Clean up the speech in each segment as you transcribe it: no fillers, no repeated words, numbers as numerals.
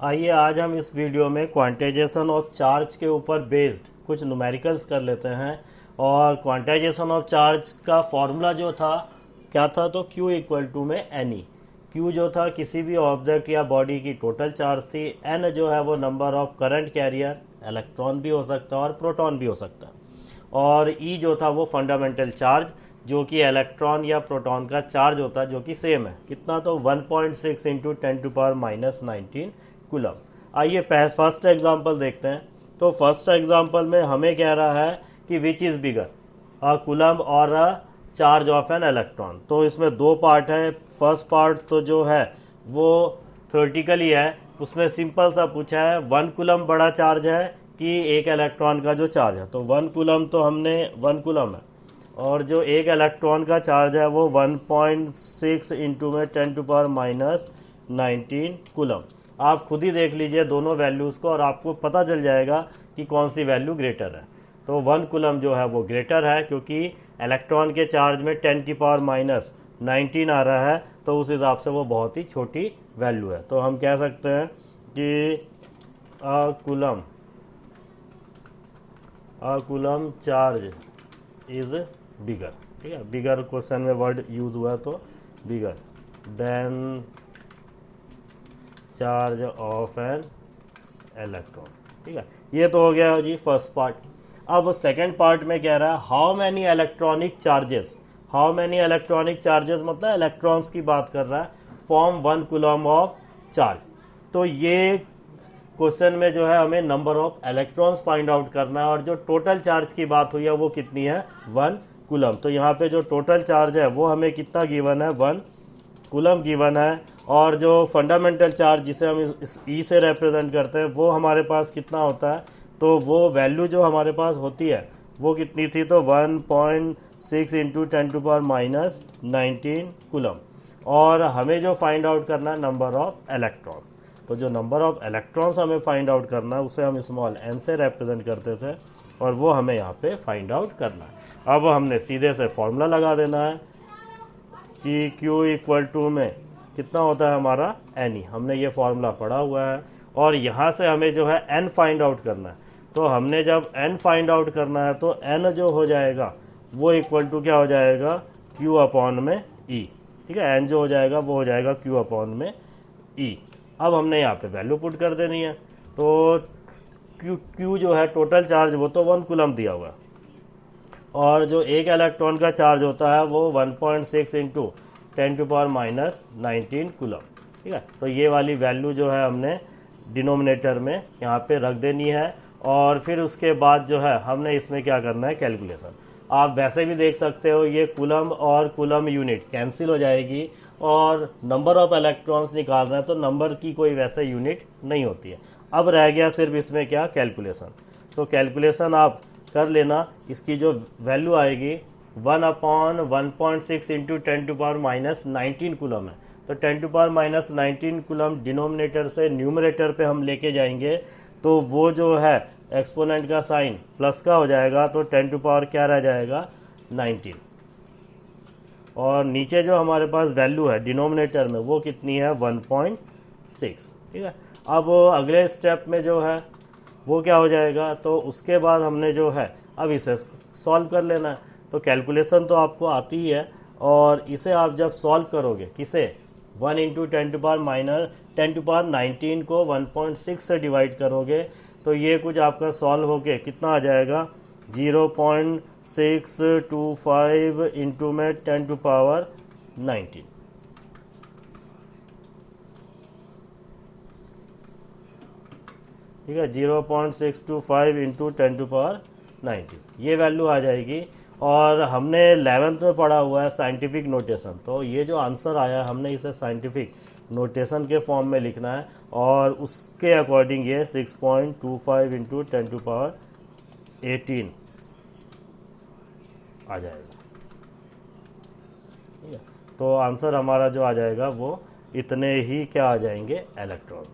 आइए आज हम इस वीडियो में क्वांटाइजेशन ऑफ चार्ज के ऊपर बेस्ड कुछ न्यूमेरिकल्स कर लेते हैं। और क्वांटाइजेशन ऑफ चार्ज का फॉर्मूला जो था क्या था, तो Q इक्वल टू में NE। Q जो था किसी भी ऑब्जेक्ट या बॉडी की टोटल चार्ज थी, N जो है वो number of current carrier, electron भी हो सकता है और प्रोटॉन भी हो सकता है, और E जो था वो फंडामेंटल चार्ज जो कि इलेक्ट्रॉन या प्रोटॉन का चार्ज होता है, जो कि सेम है कितना, तो 1.6 इंटू 10⁻⁻19 कूलम। आइए फर्स्ट एग्जांपल देखते हैं। तो फर्स्ट एग्जांपल में हमें कह रहा है कि which is bigger, a coulomb और a charge of an electron. तो इसमें दो पार्ट है। फर्स्ट पार्ट तो जो है वो थ्योरेटिकली है, उसमें सिंपल सा पूछा है 1 कूलम बड़ा चार्ज है कि एक इलेक्ट्रॉन का जो चार्ज है। तो 1 कूलम तो हमने 1 कूलम है, और जो एक इलेक्ट्रॉन का चार्ज है वो 1.6 इंटू में 10⁻⁻19 कूलम। आप खुद ही देख लीजिए दोनों वैल्यूज़ को और आपको पता चल जाएगा कि कौन सी वैल्यू ग्रेटर है। तो 1 कूलम जो है वो ग्रेटर है क्योंकि इलेक्ट्रॉन के चार्ज में 10⁻⁻19 आ रहा है, तो उस हिसाब से वो बहुत ही छोटी वैल्यू है। तो हम कह सकते हैं कि अ कूलम चार्ज इज बिगर। ठीक है, बिगर क्वेश्चन में वर्ड यूज हुआ तो bigger than charge of an electron. ठीक है, ये तो हो गया जी फर्स्ट पार्ट। अब सेकंड पार्ट में कह रहा है how many electronic charges. How many electronic charges मतलब इलेक्ट्रॉन्स की बात कर रहा है, फॉर्म 1 कूलम ऑफ चार्ज। तो ये क्वेश्चन में जो है हमें number of electrons find out करना है, और जो टोटल चार्ज की बात हुई है वो कितनी है, 1 कूलम। तो यहाँ पे जो टोटल चार्ज है वो हमें कितना गिवन है, 1 कूलम गिवन है। और जो फंडामेंटल चार्ज जिसे हम इस ई से रिप्रेजेंट करते हैं वो हमारे पास कितना होता है, तो वो वैल्यू जो हमारे पास होती है वो कितनी थी, तो 1.6 इंटू 10⁻⁻19 कूलम। और हमें जो फाइंड आउट करना है नंबर ऑफ इलेक्ट्रॉन्स। तो जो नंबर ऑफ इलेक्ट्रॉन्स हमें फाइंड आउट करना है उसे हम स्मॉल n से रिप्रेजेंट करते थे, और वो हमें यहाँ पे फाइंड आउट करना है। अब हमने सीधे से फॉर्मूला लगा देना है कि Q इक्वल टू में कितना होता है हमारा NE। हमने ये फॉर्मूला पढ़ा हुआ है, और यहाँ से हमें जो है N फाइंड आउट करना है। तो हमने जब N फाइंड आउट करना है तो N जो हो जाएगा वो इक्वल टू क्या हो जाएगा, Q अपॉन में E। ठीक है, N जो हो जाएगा वो हो जाएगा Q अपॉन में E। अब हमने यहाँ पे वैल्यू पुट कर देनी है। तो Q जो है टोटल चार्ज वो तो 1 कूलम दिया हुआ है, और जो एक इलेक्ट्रॉन का चार्ज होता है वो 1.6 इंटू 10⁻⁻19 कूलम। ठीक है, तो ये वाली वैल्यू जो है हमने डिनोमिनेटर में यहाँ पे रख देनी है, और फिर उसके बाद जो है हमने इसमें क्या करना है, कैलकुलेशन। आप वैसे भी देख सकते हो ये कूलम और कूलम यूनिट कैंसिल हो जाएगी, और नंबर ऑफ इलेक्ट्रॉन्स निकालना है तो नंबर की कोई वैसे यूनिट नहीं होती है। अब रह गया सिर्फ इसमें क्या, कैलकुलेशन। तो कैलकुलेशन आप कर लेना। इसकी जो वैल्यू आएगी 1/1.6 इंटू 10⁻⁻19 कूलम है। तो 10⁻⁻19 कूलम डिनोमिनेटर से न्यूमरेटर पे हम लेके जाएंगे, तो वो जो है एक्सपोनेंट का साइन प्लस का हो जाएगा, तो 10 क्या रह जाएगा, 19। और नीचे जो हमारे पास वैल्यू है डिनोमिनेटर में वो कितनी है, 1.6। ठीक है, अब अगले स्टेप में जो है वो क्या हो जाएगा, तो उसके बाद हमने जो है अब इसे सॉल्व कर लेना है। तो कैलकुलेशन तो आपको आती ही है, और इसे आप जब सॉल्व करोगे किसे, 1 इंटू 10⁻19 को 1.6 से डिवाइड करोगे, तो ये कुछ आपका सॉल्व होके कितना आ जाएगा, 0.625 इंटू में 10⁻19। ठीक है, 0.625 इंटू 10⁻19 ये वैल्यू आ जाएगी। और हमने 11th में पढ़ा हुआ है साइंटिफिक नोटेशन, तो ये जो आंसर आया हमने इसे साइंटिफिक नोटेशन के फॉर्म में लिखना है, और उसके अकॉर्डिंग ये 6.25 इंटू 10⁻18 आ जाएगा। ठीक है, तो आंसर हमारा जो आ जाएगा वो इतने ही क्या आ जाएंगे, इलेक्ट्रॉन।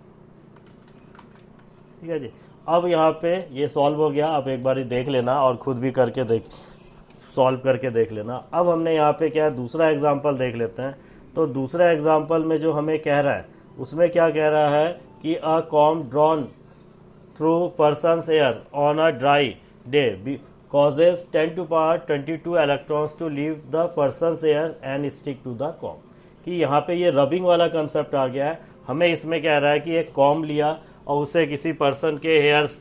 ठीक है जी, अब यहाँ पे ये सॉल्व हो गया। अब एक बार देख लेना और खुद भी करके सॉल्व करके देख लेना। अब हमने यहाँ पे क्या है, दूसरा एग्जांपल देख लेते हैं। तो दूसरा एग्जांपल में जो हमें कह रहा है उसमें क्या कह रहा है कि a comb drawn through person's hair on a dry day causes 10 to power 22 electrons to leave the person's air and stick to the comb। कि यहाँ पे ये रबिंग वाला कंसेप्ट आ गया है। हमें इसमें कह रहा है कि एक कॉम लिया और उसे किसी पर्सन के हेयर्स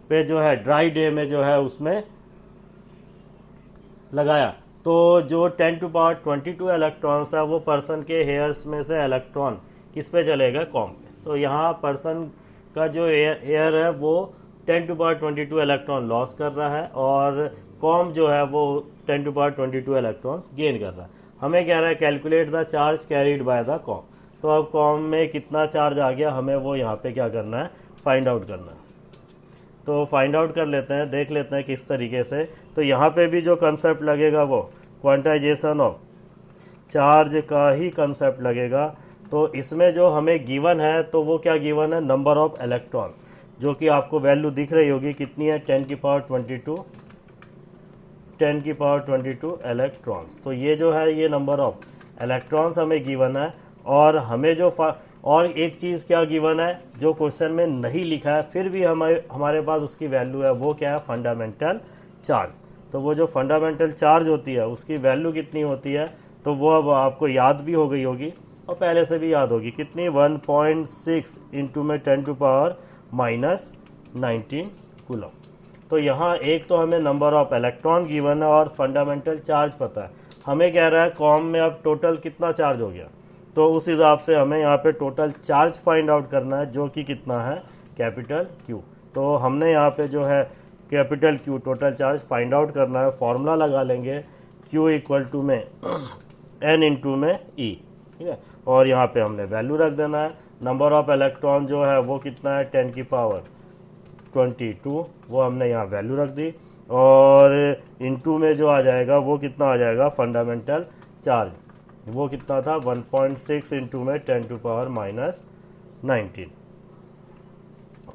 पे जो है ड्राई डे में जो है उसमें लगाया, तो जो 10 टू पावर 22 इलेक्ट्रॉन्स है वो पर्सन के हेयर्स में से इलेक्ट्रॉन किस पे चलेगा, कॉम पे। तो यहाँ पर्सन का जो एयर है वो 10 टू पावर 22 इलेक्ट्रॉन लॉस कर रहा है और कॉम जो है वो 10 टू पावर 22 इलेक्ट्रॉन्स गेन कर रहा है। हमें कह रहा है calculate the charge carried by the com. तो अब कॉम में कितना चार्ज आ गया हमें वो यहाँ पे क्या करना है, फाइंड आउट करना है। तो फाइंड आउट कर लेते हैं, देख लेते हैं किस तरीके से। तो यहाँ पे भी जो कंसेप्ट लगेगा वो क्वांटाइजेशन ऑफ चार्ज का ही कंसेप्ट लगेगा। तो इसमें जो हमें गिवन है तो वो क्या गिवन है, नंबर ऑफ इलेक्ट्रॉन, जो कि आपको वैल्यू दिख रही होगी कितनी है, 10 की पावर 22 इलेक्ट्रॉन्स। तो ये जो है ये नंबर ऑफ इलेक्ट्रॉन्स हमें गिवन है। और हमें जो और एक चीज़ क्या गिवन है जो क्वेश्चन में नहीं लिखा है फिर भी हमारे पास उसकी वैल्यू है, वो क्या है, फंडामेंटल चार्ज। तो वो जो फंडामेंटल चार्ज होती है उसकी वैल्यू कितनी होती है, तो वो अब आपको याद भी हो गई होगी और पहले से भी याद होगी, कितनी, 1.6 इंटू में 10 टू पावर -19 कूलम। तो यहाँ एक तो हमें नंबर ऑफ इलेक्ट्रॉन गिवन है और फंडामेंटल चार्ज पता है। हमें कह रहा है कॉम में अब टोटल कितना चार्ज हो गया, तो उस हिसाब से हमें यहाँ पे टोटल चार्ज फाइंड आउट करना है, जो कि कितना है, कैपिटल क्यू। तो हमने यहाँ पे जो है capital Q total charge find out करना है। फॉर्मूला लगा लेंगे क्यू इक्वल टू में एन इंटू में ई, ठीक है। और यहाँ पे हमने वैल्यू रख देना है। नंबर ऑफ इलेक्ट्रॉन जो है वो कितना है, 10 की पावर 22, वो हमने यहाँ वैल्यू रख दी। और इंटू में जो आ जाएगा वो कितना आ जाएगा, फंडामेंटल चार्ज, वो कितना था, 1.6 इंटू में 10 टू पावर -19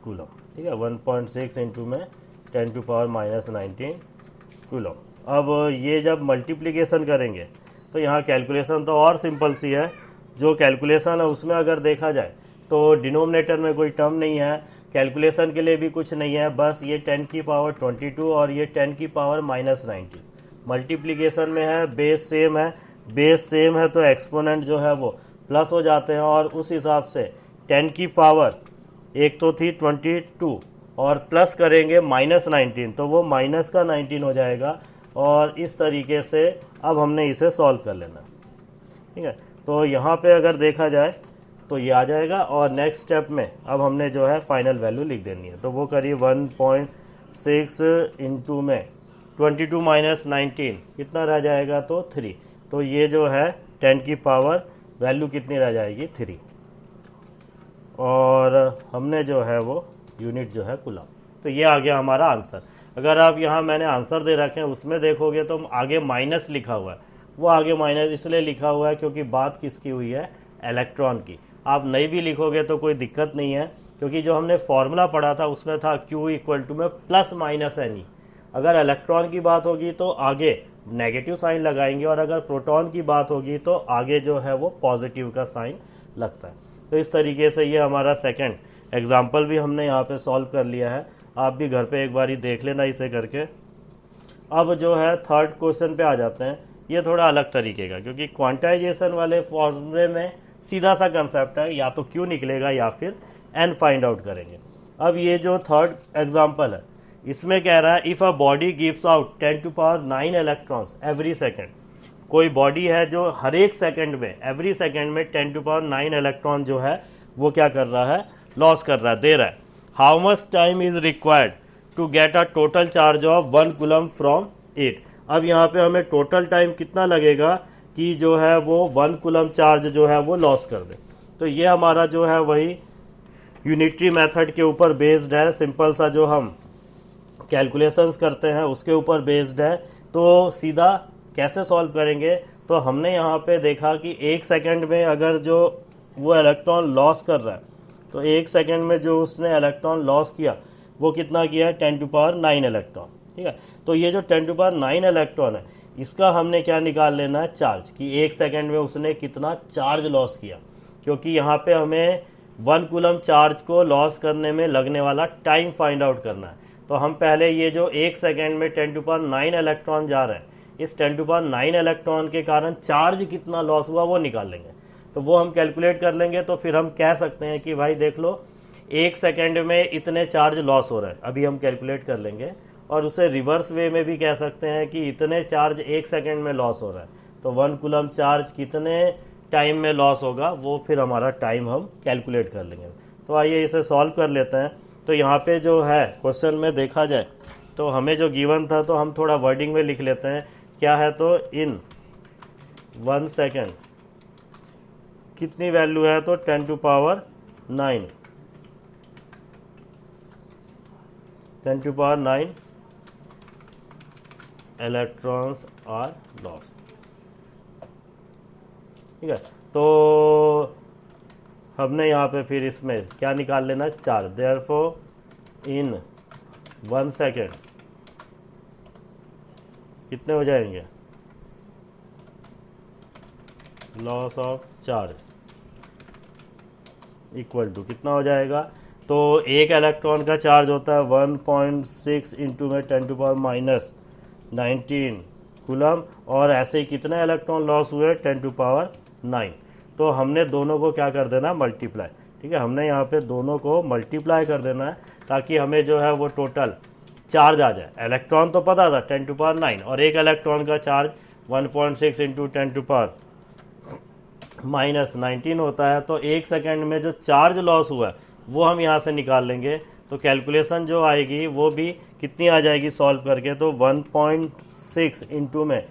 कूलम, ठीक है। 1.6 इंटू में 10 टू पावर -19 कूलम। अब ये जब मल्टीप्लिकेशन करेंगे तो यहाँ कैलकुलेशन तो और सिंपल सी है। जो कैलकुलेशन है उसमें अगर देखा जाए तो डिनोमिनेटर में कोई टर्म नहीं है, कैलकुलेशन के लिए भी कुछ नहीं है, बस ये 10 की पावर 22 और ये 10 की पावर -19। मल्टीप्लिकेशन में है, बेस सेम है, बेस सेम है तो एक्सपोनेंट जो है वो प्लस हो जाते हैं। और उस हिसाब से 10 की पावर एक तो थी 22 और प्लस करेंगे -19 तो वो माइनस का 19 हो जाएगा। और इस तरीके से अब हमने इसे सॉल्व कर लेना, ठीक है। तो यहाँ पे अगर देखा जाए तो ये आ जाएगा और नेक्स्ट स्टेप में अब हमने जो है फाइनल वैल्यू लिख देनी है। तो वो करिए 1.6 इंटू में 22 -19 कितना रह जाएगा, तो 3। तो ये जो है 10 की पावर वैल्यू कितनी रह जाएगी, 3। और हमने जो है वो यूनिट जो है कूलम। तो ये आ गया हमारा आंसर। अगर आप यहाँ मैंने आंसर दे रखे हैं उसमें देखोगे तो आगे माइनस लिखा हुआ है, वो आगे माइनस इसलिए लिखा हुआ है क्योंकि बात किसकी हुई है, इलेक्ट्रॉन की। आप नहीं भी लिखोगे तो कोई दिक्कत नहीं है, क्योंकि जो हमने फॉर्मूला पढ़ा था उसमें था Q इक्वल टू में ±NE। अगर इलेक्ट्रॉन की बात होगी तो आगे नेगेटिव साइन लगाएंगे और अगर प्रोटॉन की बात होगी तो आगे जो है वो पॉजिटिव का साइन लगता है। तो इस तरीके से ये हमारा सेकंड एग्जाम्पल भी हमने यहाँ पे सॉल्व कर लिया है। आप भी घर पे एक बार ही देख लेना इसे करके। अब जो है थर्ड क्वेश्चन पे आ जाते हैं। ये थोड़ा अलग तरीके का, क्योंकि क्वांटाइजेशन वाले फॉर्मूले में सीधा सा कंसेप्ट है, या तो क्यू निकलेगा या फिर एन फाइंड आउट करेंगे। अब ये जो थर्ड एग्जाम्पल है इसमें कह रहा है if a body gives out 10 to power 9 electrons every second. कोई बॉडी है जो हर एक सेकेंड में, एवरी सेकेंड में 10 टू पावर 9 इलेक्ट्रॉन जो है वो क्या कर रहा है, लॉस कर रहा है, दे रहा है। How much time is required to get a total charge of 1 coulomb from it. अब यहाँ पे हमें टोटल टाइम कितना लगेगा कि जो है वो 1 कूलम चार्ज जो है वो लॉस कर दे। तो ये हमारा जो है वही यूनिटरी मेथड के ऊपर बेस्ड है, सिंपल सा जो हम कैलकुलेशंस करते हैं उसके ऊपर बेस्ड है। तो सीधा कैसे सॉल्व करेंगे, तो हमने यहाँ पे देखा कि 1 सेकेंड में अगर जो वो इलेक्ट्रॉन लॉस कर रहा है, तो 1 सेकेंड में जो उसने इलेक्ट्रॉन लॉस किया वो कितना किया, 10 टू पावर 9 इलेक्ट्रॉन, ठीक है। तो ये जो 10 टू पावर 9 इलेक्ट्रॉन है इसका हमने क्या निकाल लेना है, चार्ज, कि 1 सेकेंड में उसने कितना चार्ज लॉस किया। क्योंकि यहाँ पे हमें 1 कूलम चार्ज को लॉस करने में लगने वाला टाइम फाइंड आउट करना है। तो हम पहले ये जो 1 सेकेंड में 10⁹ इलेक्ट्रॉन जा रहे हैं, इस 10⁹ इलेक्ट्रॉन के कारण चार्ज कितना लॉस हुआ वो निकाल लेंगे। तो वो हम कैलकुलेट कर लेंगे, तो फिर हम कह सकते हैं कि भाई देख लो 1 सेकेंड में इतने चार्ज लॉस हो रहे हैं, अभी हम कैलकुलेट कर लेंगे। और उसे रिवर्स वे में भी कह सकते हैं कि इतने चार्ज 1 सेकेंड में लॉस हो रहा है, तो 1 कूलम चार्ज कितने टाइम में लॉस होगा वो फिर हमारा टाइम हम कैलकुलेट कर लेंगे। तो आइए इसे सॉल्व कर लेते हैं। तो यहाँ पे जो है क्वेश्चन में देखा जाए तो हमें जो गिवन था, तो हम थोड़ा वर्डिंग में लिख लेते हैं क्या है। तो इन 1 सेकेंड कितनी वैल्यू है, तो 10⁹ इलेक्ट्रॉन्स आर लॉस। ठीक है, तो हमने यहाँ पे फिर इसमें क्या निकाल लेना, चार्ज। देयरफॉर इन 1 सेकेंड कितने हो जाएंगे, loss of charge equal to कितना हो जाएगा। तो एक इलेक्ट्रॉन का चार्ज होता है 1.6 इंटू में 10⁻⁹ कूलम, और ऐसे ही कितने इलेक्ट्रॉन लॉस हुए 10⁹ तो हमने दोनों को क्या कर देना, मल्टीप्लाई। ठीक है, हमने यहाँ पे दोनों को मल्टीप्लाई कर देना है ताकि हमें जो है वो टोटल चार्ज आ जाए। इलेक्ट्रॉन तो पता था 10⁹ और एक इलेक्ट्रॉन का चार्ज 1.6 इंटू 10⁻⁻19 होता है। तो 1 सेकेंड में जो चार्ज लॉस हुआ है वो हम यहाँ से निकाल लेंगे। तो कैलकुलेशन जो आएगी वो भी कितनी आ जाएगी सॉल्व करके, तो 1.6 इंटू में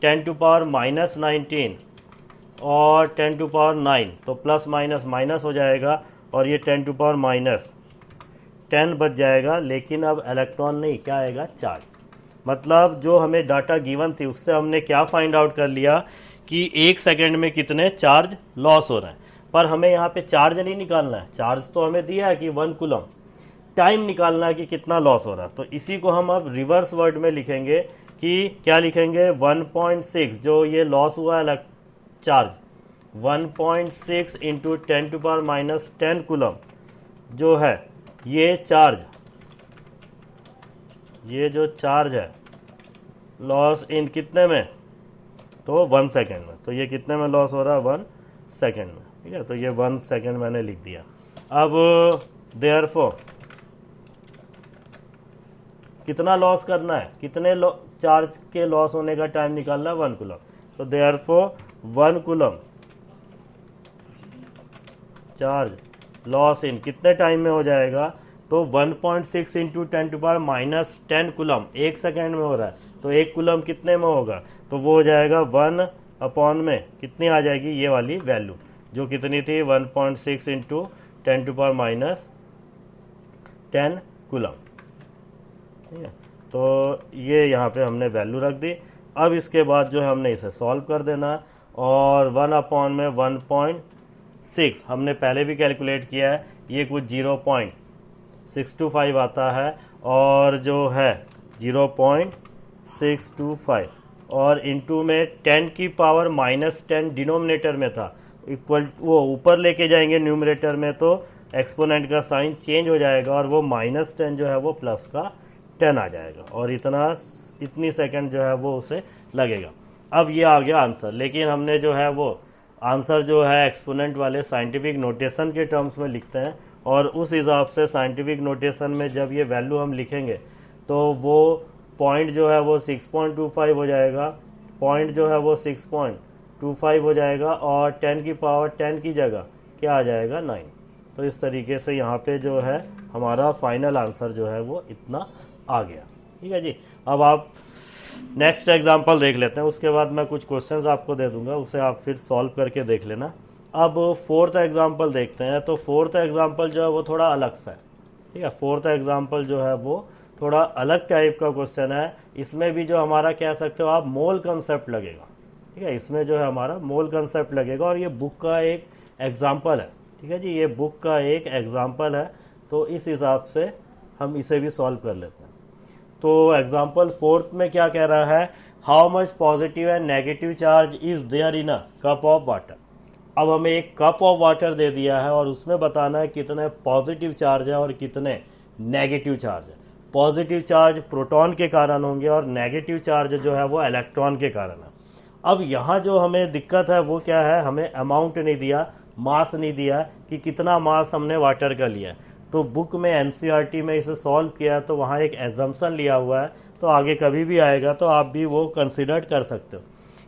10⁻⁻19 और 10⁻⁹, तो प्लस माइनस माइनस हो जाएगा और ये 10⁻⁻10 बच जाएगा। लेकिन अब इलेक्ट्रॉन नहीं, क्या आएगा, चार्ज। मतलब जो हमें डाटा गिवन थी उससे हमने क्या फाइंड आउट कर लिया कि 1 सेकेंड में कितने चार्ज लॉस हो रहे हैं। पर हमें यहाँ पे चार्ज नहीं निकालना है, चार्ज तो हमें दिया है कि 1 कूलम। टाइम निकालना है कि कितना लॉस हो रहा है। तो इसी को हम अब रिवर्स वर्ड में लिखेंगे कि क्या लिखेंगे, 1.6 जो ये लॉस हुआ है चार्ज, 1.6 इंटू 10⁻⁻10 कूलम जो है ये चार्ज, ये जो चार्ज है लॉस इन कितने में, तो 1 सेकेंड में। तो ये कितने में लॉस हो रहा है, 1 सेकेंड में। ठीक है, तो ये 1 सेकेंड मैंने लिख दिया। अब देयरफॉर कितना लॉस करना है, कितने चार्ज के लॉस होने का टाइम निकालना है, 1 कूलम। तो therefore 1 coulomb charge loss in कितने टाइम में हो जाएगा, तो 1.6 इंटू 10⁻⁻10 कूलम 1 सेकेंड में हो रहा है। तो 1 कूलम कितने में होगा, तो वो हो जाएगा 1 अपॉन में कितनी आ जाएगी, ये वाली वैल्यू जो कितनी थी, 1.6 इंटू 10⁻⁻10 कूलम। ठीक है, तो ये यहाँ पे हमने वैल्यू रख दी। अब इसके बाद जो है हमने इसे सॉल्व कर देना, और 1 अपॉन में 1.6 हमने पहले भी कैलकुलेट किया है, ये कुछ 0.625 आता है, और जो है 0.625 और इंटू में 10 की पावर -10 डिनोमिनेटर में था, इक्वल वो ऊपर लेके जाएंगे न्यूमरेटर में तो एक्सपोनेंट का साइन चेंज हो जाएगा, और वो -10 जो है वो प्लस का 10 आ जाएगा, और इतनी सेकंड जो है वो उसे लगेगा। अब ये आ गया आंसर, लेकिन हमने जो है वो आंसर जो है एक्सपोनेंट वाले साइंटिफिक नोटेशन के टर्म्स में लिखते हैं, और उस हिसाब से साइंटिफिक नोटेशन में जब ये वैल्यू हम लिखेंगे तो वो पॉइंट जो है वो 6.25 हो जाएगा, पॉइंट जो है वो 6.25 हो जाएगा, और 10 की पावर 10 की जगह क्या आ जाएगा, 9। तो इस तरीके से यहाँ पे जो है हमारा फाइनल आंसर जो है वो इतना आ गया। ठीक है जी, अब आप नेक्स्ट एग्जांपल देख लेते हैं, उसके बाद मैं कुछ क्वेश्चंस आपको दे दूंगा, उसे आप फिर सॉल्व करके देख लेना। अब 4th एग्जांपल देखते हैं। तो 4th एग्जांपल जो है वो थोड़ा अलग सा है। ठीक है, 4th एग्जांपल जो है वो थोड़ा अलग टाइप का क्वेश्चन है। इसमें भी जो हमारा कह सकते हो आप मोल कंसेप्ट लगेगा। ठीक है, इसमें जो है हमारा मोल कंसेप्ट लगेगा, और ये बुक का एक एग्जाम्पल है। ठीक है जी, ये बुक का एक एग्जाम्पल है, तो इस हिसाब से हम इसे भी सॉल्व कर लेते हैं। तो एग्जाम्पल 4th में क्या कह रहा है, how much positive and negative charge is there in a cup of water. अब हमें एक कप ऑफ वाटर दे दिया है और उसमें बताना है कितने पॉजिटिव चार्ज है और कितने नेगेटिव चार्ज है। पॉजिटिव चार्ज प्रोटॉन के कारण होंगे और नेगेटिव चार्ज जो है वो इलेक्ट्रॉन के कारण है। अब यहाँ जो हमें दिक्कत है वो क्या है, हमें अमाउंट नहीं दिया, मास नहीं दिया कि कितना मास हमने वाटर का लिया है। तो बुक में एनसीईआरटी में इसे सॉल्व किया तो वहाँ एक एजम्पशन लिया हुआ है, तो आगे कभी भी आएगा तो आप भी वो कंसिडर कर सकते हो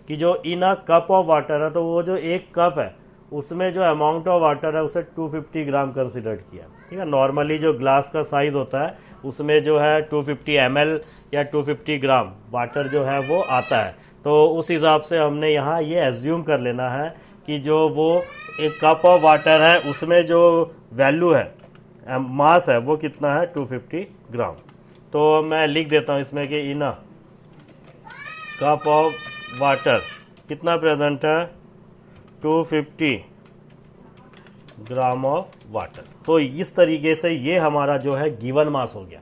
कि जो इन अ कप ऑफ वाटर है, तो वो जो एक कप है उसमें जो अमाउंट ऑफ वाटर है उसे 250 ग्राम कंसिडर किया। ठीक है, नॉर्मली जो ग्लास का साइज़ होता है उसमें जो है 250 ml या 250 ग्राम वाटर जो है वो आता है। तो उस हिसाब से हमने यहाँ ये एज्यूम कर लेना है कि जो वो एक कप ऑफ वाटर है उसमें जो वैल्यू है, मास है, वो कितना है 250 ग्राम। तो मैं लिख देता हूँ इसमें कि इन कप ऑफ वाटर कितना प्रेजेंट है 250 ग्राम ऑफ वाटर। तो इस तरीके से ये हमारा जो है गिवन मास हो गया।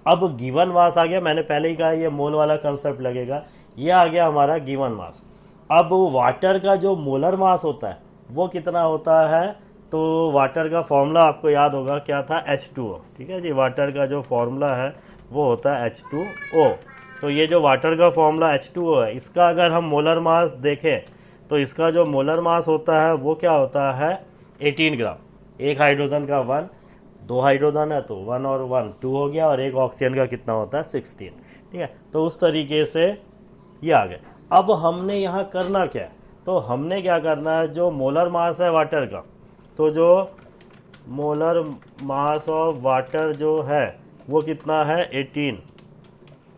अब गिवन मास आ गया, मैंने पहले ही कहा ये मोल वाला कंसेप्ट लगेगा, ये आ गया हमारा गिवन मास। अब वाटर का जो मोलर मास होता है वो कितना होता है, तो वाटर का फॉर्मूला आपको याद होगा क्या था, H2O। ठीक है जी, वाटर का जो फॉर्मूला है वो होता है H2O। तो ये जो वाटर का फॉर्मूला H2O है, इसका अगर हम मोलर मास देखें तो इसका जो मोलर मास होता है वो क्या होता है 18 ग्राम। एक हाइड्रोजन का 1, 2 हाइड्रोजन है तो 1 और 1 2 हो गया, और एक ऑक्सीजन का कितना होता है 16। ठीक है, तो उस तरीके से ये आ गया। अब हमने यहाँ करना क्या है, तो हमने क्या करना है, जो मोलर मास है वाटर का, तो जो मोलर मास ऑफ वाटर जो है वो कितना है 18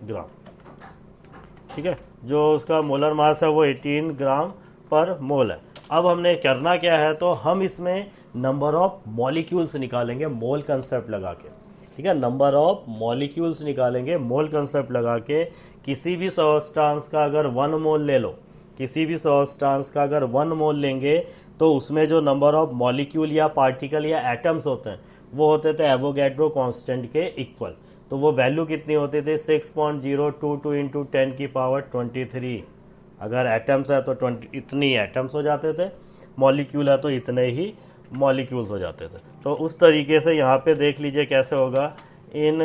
ग्राम। ठीक है, जो उसका मोलर मास है वो 18 ग्राम पर मोल है। अब हमने करना क्या है, तो हम इसमें नंबर ऑफ मॉलिक्यूल्स निकालेंगे मोल कंसेप्ट लगा के। ठीक है, नंबर ऑफ मॉलिक्यूल्स निकालेंगे मोल कंसेप्ट लगा के। किसी भी सब्सटेंस का अगर 1 मोल ले लो, किसी भी सब्सटेंस का अगर 1 मोल लेंगे तो उसमें जो नंबर ऑफ मॉलिक्यूल या पार्टिकल या एटम्स होते हैं वो होते थे एवोगैड्रो कांस्टेंट के इक्वल। तो वो वैल्यू कितनी होती थी 6.022 इंटू 10 की पावर 23। अगर एटम्स है तो 20 इतनी एटम्स हो जाते थे, मॉलिक्यूल है तो इतने ही मॉलिक्यूल्स हो जाते थे। तो उस तरीके से यहाँ पे देख लीजिए कैसे होगा, इन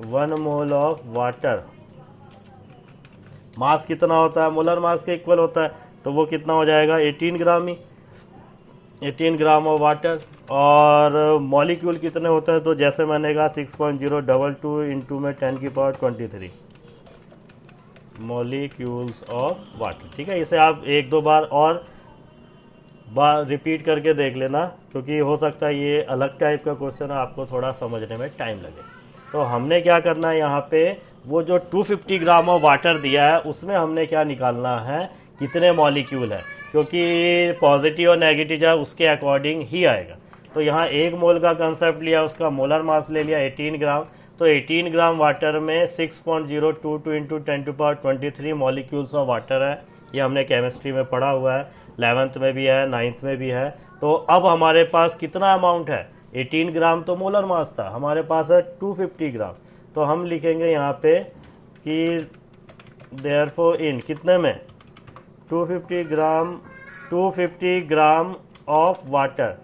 1 मोल ऑफ वाटर मास कितना होता है, मोलर मास के इक्वल होता है, तो वो कितना हो जाएगा 18 ग्राम ही, 18 ग्राम ऑफ वाटर। और मॉलिक्यूल कितने होते हैं, तो जैसे मैंने कहा 6.022 इंटू में 10 की पावर 23 मॉलिक्यूल्स ऑफ वाटर। ठीक है, इसे आप 1-2 बार और रिपीट करके देख लेना, क्योंकि हो सकता है ये अलग टाइप का क्वेश्चन है, आपको थोड़ा समझने में टाइम लगे। तो हमने क्या करना है यहाँ पे, वो जो 250 ग्राम ऑफ वाटर दिया है उसमें हमने क्या निकालना है, कितने मॉलिक्यूल है, क्योंकि पॉजिटिव और नेगेटिव है उसके अकॉर्डिंग ही आएगा। तो यहाँ 1 मोल का कंसेप्ट लिया, उसका मोलर मास ले लिया 18 ग्राम, तो 18 ग्राम वाटर में 6.022 into 10 to power 23 molecules of water है। ये हमने केमिस्ट्री में पढ़ा हुआ है, 11th में भी है, 9th में भी है। तो अब हमारे पास कितना अमाउंट है, 18 ग्राम तो मोलर मास था, हमारे पास है 250 ग्राम। तो हम लिखेंगे यहाँ पे कि देयरफॉर इन कितने में 250 ग्राम ऑफ वाटर।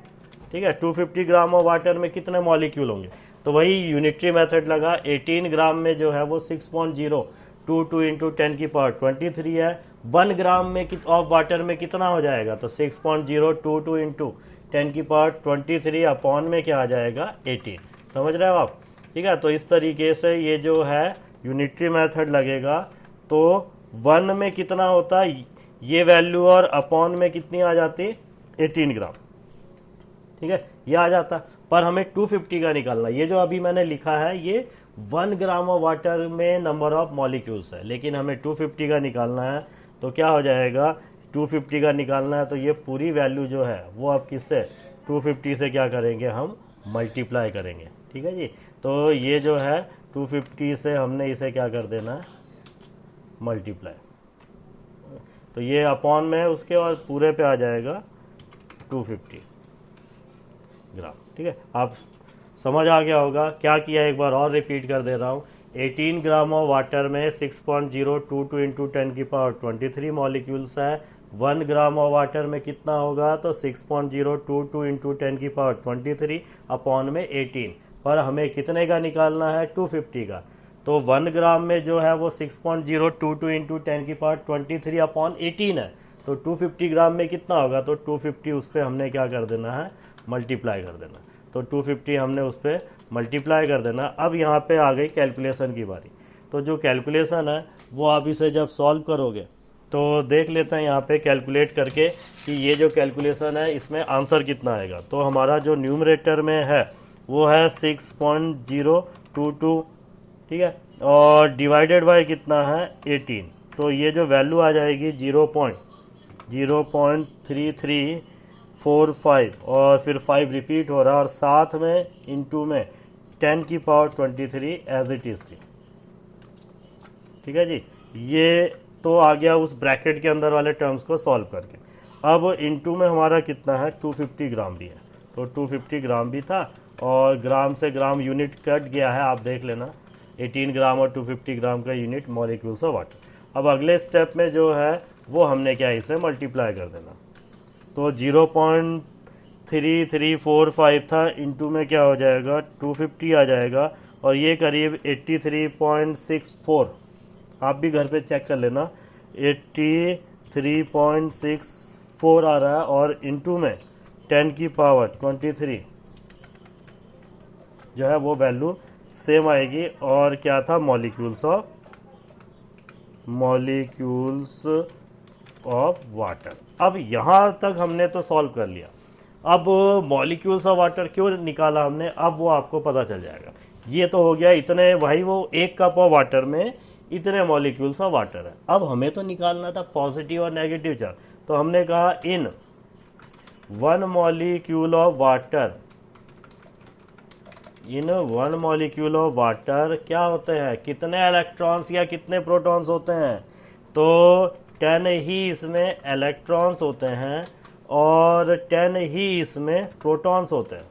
ठीक है, 250 ग्राम ऑफ वाटर में कितने मॉलिक्यूल होंगे, तो वही यूनिटरी मेथड लगा। 18 ग्राम में जो है वो 6.022 इंटू 10 की पावर 23 है। 1 ग्राम में ऑफ वाटर में कितना हो जाएगा, तो 6.022 इंटू 10 की पावर 23 अपॉन में क्या आ जाएगा 18। समझ रहे हो आप। ठीक है, तो इस तरीके से ये जो है यूनिटरी मेथड लगेगा। तो 1 में कितना होता है ये वैल्यू, और अपॉन में कितनी आ जाती 18 ग्राम। ठीक है, ये आ जाता, पर हमें 250 का निकालना। ये जो अभी मैंने लिखा है ये 1 ग्राम ऑफ वाटर में नंबर ऑफ मॉलिक्यूल्स है, लेकिन हमें 250 का निकालना है। तो क्या हो जाएगा, 250 का निकालना है तो ये पूरी वैल्यू जो है वो अब किससे 250 से क्या करेंगे, हम मल्टीप्लाई करेंगे। ठीक है जी, तो ये जो है 250 से हमने इसे क्या कर देना है मल्टीप्लाई, तो ये अपॉन में उसके और पूरे पे आ जाएगा 250 ग्राम। ठीक है, आप समझ आ गया होगा क्या किया, एक बार और रिपीट कर दे रहा हूँ। 18 ग्राम ऑफ वाटर में 6.022 इंटू 10 की पावर 23 मॉलिक्यूल्स है, 1 ग्राम ऑफ वाटर में कितना होगा, तो 6.022 इंटू 10⁻23 अपॉन में 18, पर हमें कितने का निकालना है, 250 का। तो 1 ग्राम में जो है वो 6.022 इंटू 10⁻23 अपॉन 18 है, तो 250 ग्राम में कितना होगा, तो 250 उस पर हमने क्या कर देना है, मल्टीप्लाई कर देना। तो 250 हमने उस पर मल्टीप्लाई कर देना। अब यहाँ पे आ गई कैलकुलेशन की बारी। तो जो कैलकुलेशन है वो आप इसे जब सॉल्व करोगे तो देख लेते हैं यहाँ पे कैलकुलेट करके कि ये जो कैलकुलेशन है इसमें आंसर कितना आएगा। तो हमारा जो न्यूमरेटर में है वो है 6.022, ठीक है, और डिवाइडेड बाय कितना है, 18। तो ये जो वैल्यू आ जाएगी 0.3345, और फिर 5 रिपीट हो रहा है, और साथ में इंटू में 10⁻23 एज इट इज़ थी। ठीक है जी, ये तो आ गया उस ब्रैकेट के अंदर वाले टर्म्स को सॉल्व करके। अब इनटू में हमारा कितना है, 250 ग्राम भी है, तो 250 ग्राम भी था, और ग्राम से ग्राम यूनिट कट गया है, आप देख लेना, 18 ग्राम और 250 ग्राम का यूनिट मॉलिक्यूल्स ऑफ वाटर। अब अगले स्टेप में जो है वो हमने क्या, इसे मल्टीप्लाई कर देना। तो 0.3345 था, इंटू में क्या हो जाएगा, 250 आ जाएगा, और ये करीब 83.64, आप भी घर पे चेक कर लेना, 83.64 आ रहा है, और इंटू में 10⁻23 जो है वो वैल्यू सेम आएगी। और क्या था, मॉलिक्यूल्स ऑफ वाटर। अब यहाँ तक हमने तो सॉल्व कर लिया। अब मॉलिक्यूल्स ऑफ वाटर क्यों निकाला हमने, अब वो आपको पता चल जाएगा। ये तो हो गया इतने, भाई वो 1 कप ऑफ वाटर में इतने मॉलिक्यूल्स ऑफ वाटर है। अब हमें तो निकालना था पॉजिटिव और नेगेटिव चार्ज, तो हमने कहा इन 1 मॉलिक्यूल ऑफ वाटर क्या होते हैं, कितने इलेक्ट्रॉन्स या कितने प्रोटॉन्स होते हैं, तो 10 ही इसमें इलेक्ट्रॉन्स होते हैं और 10 ही इसमें प्रोटॉन्स होते हैं।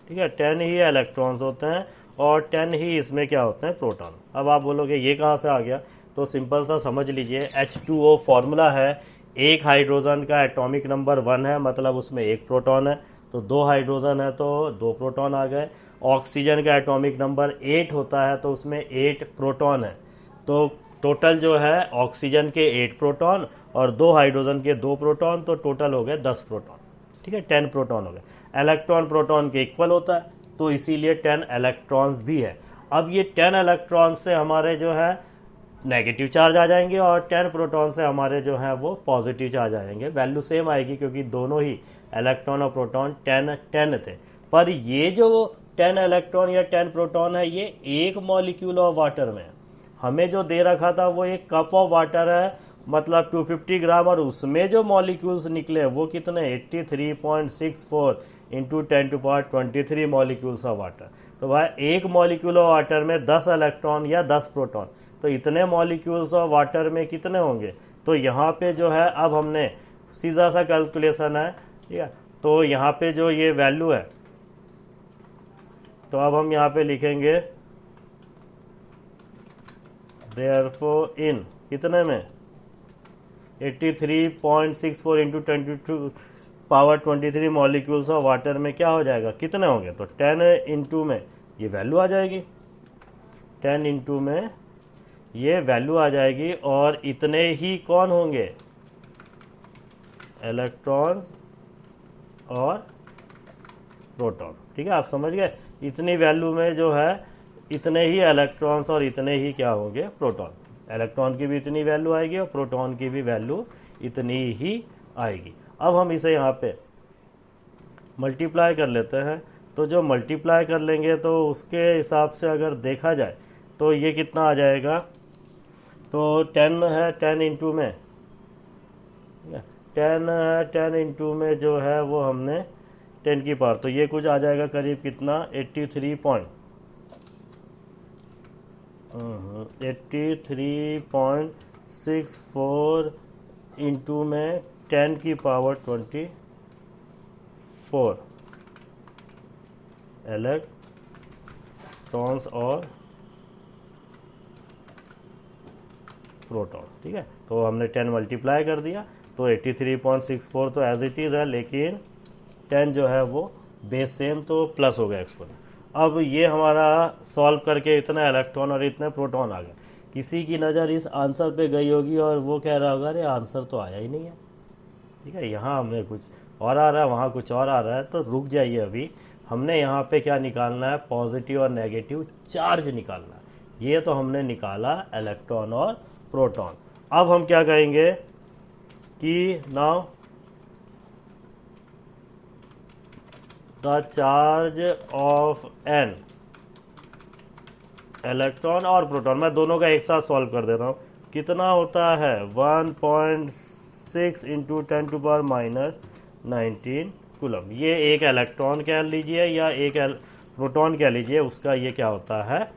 ठीक है, 10 ही इलेक्ट्रॉन्स होते हैं और 10 ही इसमें क्या होते हैं, प्रोटॉन। अब आप बोलोगे ये कहाँ से आ गया, तो सिंपल सा समझ लीजिए, H2O फॉर्मूला है, एक हाइड्रोजन का एटॉमिक नंबर 1 है, मतलब उसमें एक प्रोटॉन है, तो 2 हाइड्रोजन है तो 2 प्रोटॉन आ गए। ऑक्सीजन का एटॉमिक नंबर 8 होता है तो उसमें 8 प्रोटॉन है, तो टोटल जो है ऑक्सीजन के 8 प्रोटॉन और 2 हाइड्रोजन के 2 प्रोटॉन, तो टोटल हो गए 10 प्रोटॉन। ठीक है, 10 प्रोटॉन हो गए। इलेक्ट्रॉन प्रोटॉन के इक्वल होता है, तो इसीलिए 10 इलेक्ट्रॉन्स भी है। अब ये 10 इलेक्ट्रॉन से हमारे जो है नेगेटिव चार्ज आ जाएंगे और 10 प्रोटॉन से हमारे जो है वो पॉजिटिव चार्ज आ जाएंगे। वैल्यू सेम आएगी क्योंकि दोनों ही इलेक्ट्रॉन और प्रोटॉन 10 थे। पर ये जो 10 इलेक्ट्रॉन या 10 प्रोटॉन है, ये एक मॉलिक्यूल ऑफ वाटर में है। हमें जो दे रखा था वो एक कप ऑफ वाटर है, मतलब 250 ग्राम, और उसमें जो मॉलिक्यूल्स निकले वो कितने, 83.64 इंटू 10⁻23 मॉलिक्यूल्स ऑफ वाटर। तो भाई एक मॉलिक्यूल ऑफ वाटर में 10 इलेक्ट्रॉन या 10 प्रोटॉन, तो इतने मॉलिक्यूल्स ऑफ वाटर में कितने होंगे। तो यहाँ पे जो है अब हमने सीधा सा कैलकुलेशन है, ठीक है, तो यहाँ पे जो ये वैल्यू है, तो अब हम यहाँ पे लिखेंगे देयरफॉर इन कितने में 83.64 इंटू 10⁻23 मॉलिक्यूल्स ऑफ वाटर में क्या हो जाएगा, कितने होंगे, तो 10 इंटू में ये वैल्यू आ जाएगी, 10 इंटू में ये वैल्यू आ जाएगी, और इतने ही कौन होंगे, इलेक्ट्रॉन्स और प्रोटॉन। ठीक है, आप समझ गए, इतनी वैल्यू में जो है इतने ही इलेक्ट्रॉन्स और इतने ही क्या होंगे, प्रोटॉन। इलेक्ट्रॉन की भी इतनी वैल्यू आएगी और प्रोटॉन की भी वैल्यू इतनी ही आएगी। अब हम इसे यहाँ पे मल्टीप्लाई कर लेते हैं, तो जो मल्टीप्लाई कर लेंगे तो उसके हिसाब से अगर देखा जाए तो ये कितना आ जाएगा, तो 10 है, 10 इंटू में 10 है, 10 इंटू में जो है वो हमने 10 की पावर, तो ये कुछ आ जाएगा करीब कितना, 83.64 इंटू में 10 की पावर 24 इलेक्ट्रॉन्स और प्रोटॉन। ठीक है, तो हमने 10 मल्टीप्लाई कर दिया तो 83.64 तो एज इट इज़ है, लेकिन 10 जो है वो बेस सेम तो प्लस हो गया एक्सपोनेंट। अब ये हमारा सॉल्व करके इतना इलेक्ट्रॉन और इतने प्रोटॉन आ गए। किसी की नज़र इस आंसर पे गई होगी और वो कह रहा होगा अरे आंसर तो आया ही नहीं है। ठीक है, यहाँ हमने कुछ और आ रहा है, वहाँ कुछ और आ रहा है, तो रुक जाइए। अभी हमने यहाँ पे क्या निकालना है, पॉजिटिव और नेगेटिव चार्ज निकालना है। ये तो हमने निकाला इलेक्ट्रॉन और प्रोटॉन। अब हम क्या कहेंगे कि now the charge of an electron और प्रोटॉन, मैं दोनों का एक साथ सॉल्व कर देता हूँ। कितना होता है 1.6 इंटू 10⁻⁻19 कूलम। ये एक इलेक्ट्रॉन कह लीजिए या एक प्रोटॉन कह लीजिए, उसका ये क्या होता है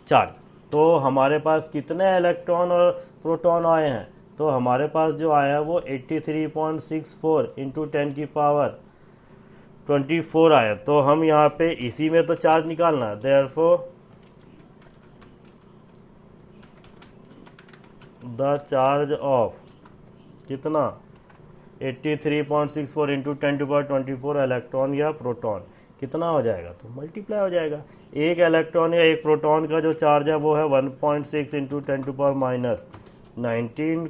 चार्ज। तो हमारे पास कितने इलेक्ट्रॉन और प्रोटॉन आए हैं, तो हमारे पास जो आया है वो 83.64 इंटू 10⁻24 आए। तो हम यहाँ पे इसी में तो चार्ज निकालना है, देयरफॉर द चार्ज ऑफ कितना 83.64 इंटू 10⁻24 इलेक्ट्रॉन या प्रोटॉन कितना हो जाएगा, तो मल्टीप्लाई हो जाएगा। एक इलेक्ट्रॉन या एक प्रोटॉन का जो चार्ज है वो है 1.6 इंटू 10⁻⁻19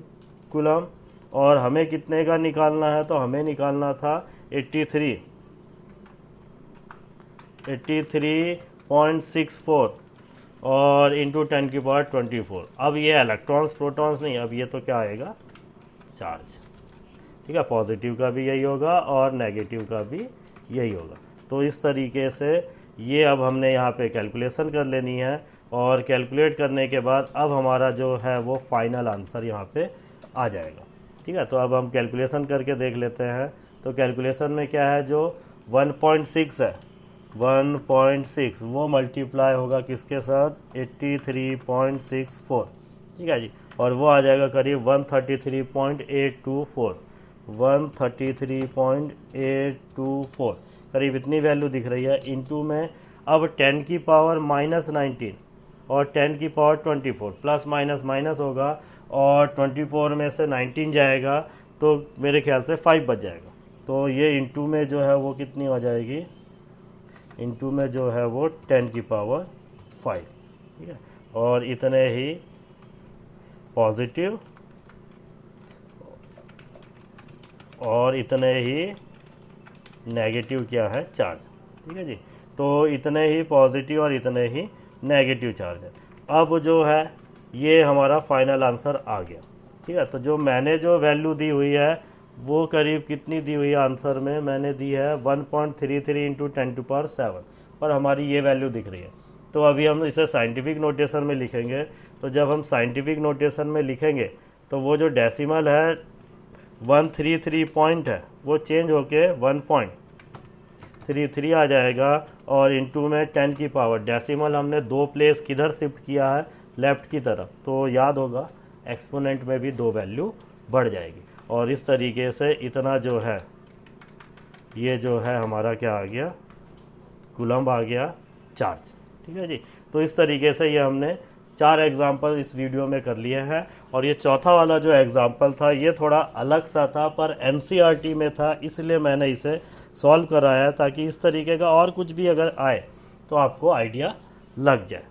कूलम, और हमें कितने का निकालना है, तो हमें निकालना था 83.64 और इंटू 10⁻24। अब ये इलेक्ट्रॉन्स प्रोटॉन्स नहीं, अब ये तो क्या आएगा चार्ज। ठीक है, पॉजिटिव का भी यही होगा और नेगेटिव का भी यही होगा। तो इस तरीके से ये अब हमने यहाँ पे कैलकुलेशन कर लेनी है, और कैलकुलेट करने के बाद अब हमारा जो है वो फाइनल आंसर यहाँ पे आ जाएगा। ठीक है, तो अब हम कैलकुलेशन करके देख लेते हैं। तो कैलकुलेशन में क्या है, जो 1.6 है 1.6 वो मल्टीप्लाई होगा किसके साथ 83.64। ठीक है जी, और वो आ जाएगा करीब 133.824 133.824 करीब इतनी वैल्यू दिख रही है। इनटू में अब 10⁻⁻19 और 10⁻24 प्लस माइनस माइनस होगा, और 24 में से 19 जाएगा तो मेरे ख्याल से 5 बच जाएगा। तो ये इनटू में जो है वो कितनी हो जाएगी, इनटू में जो है वो 10⁻5। ठीक है, और इतने ही पॉजिटिव और इतने ही नेगेटिव क्या है चार्ज। ठीक है जी, तो इतने ही पॉजिटिव और इतने ही नेगेटिव चार्ज है। अब जो है ये हमारा फाइनल आंसर आ गया। ठीक है, तो जो मैंने जो वैल्यू दी हुई है वो करीब कितनी दी हुई है आंसर में, मैंने दी है 1.33 इंटू 10⁻7 पर हमारी ये वैल्यू दिख रही है। तो अभी हम इसे साइंटिफिक नोटेशन में लिखेंगे। तो जब हम साइंटिफिक नोटेशन में लिखेंगे तो वो जो डेसिमल है 133 पॉइंट है वो चेंज होके 1.33 आ जाएगा, और इनटू में 10 की पावर डेसिमल हमने 2 प्लेस किधर शिफ्ट किया है लेफ़्ट की तरफ, तो याद होगा एक्सपोनेंट में भी 2 वैल्यू बढ़ जाएगी। और इस तरीके से इतना जो है ये जो है हमारा क्या आ गया कूलम्ब आ गया चार्ज। ठीक है जी, तो इस तरीके से ये हमने 4 एग्जाम्पल इस वीडियो में कर लिए हैं। और ये चौथा वाला जो एग्जाम्पल था ये थोड़ा अलग सा था, पर एनसीईआरटी में था इसलिए मैंने इसे सॉल्व कराया, ताकि इस तरीके का और कुछ भी अगर आए तो आपको आइडिया लग जाए।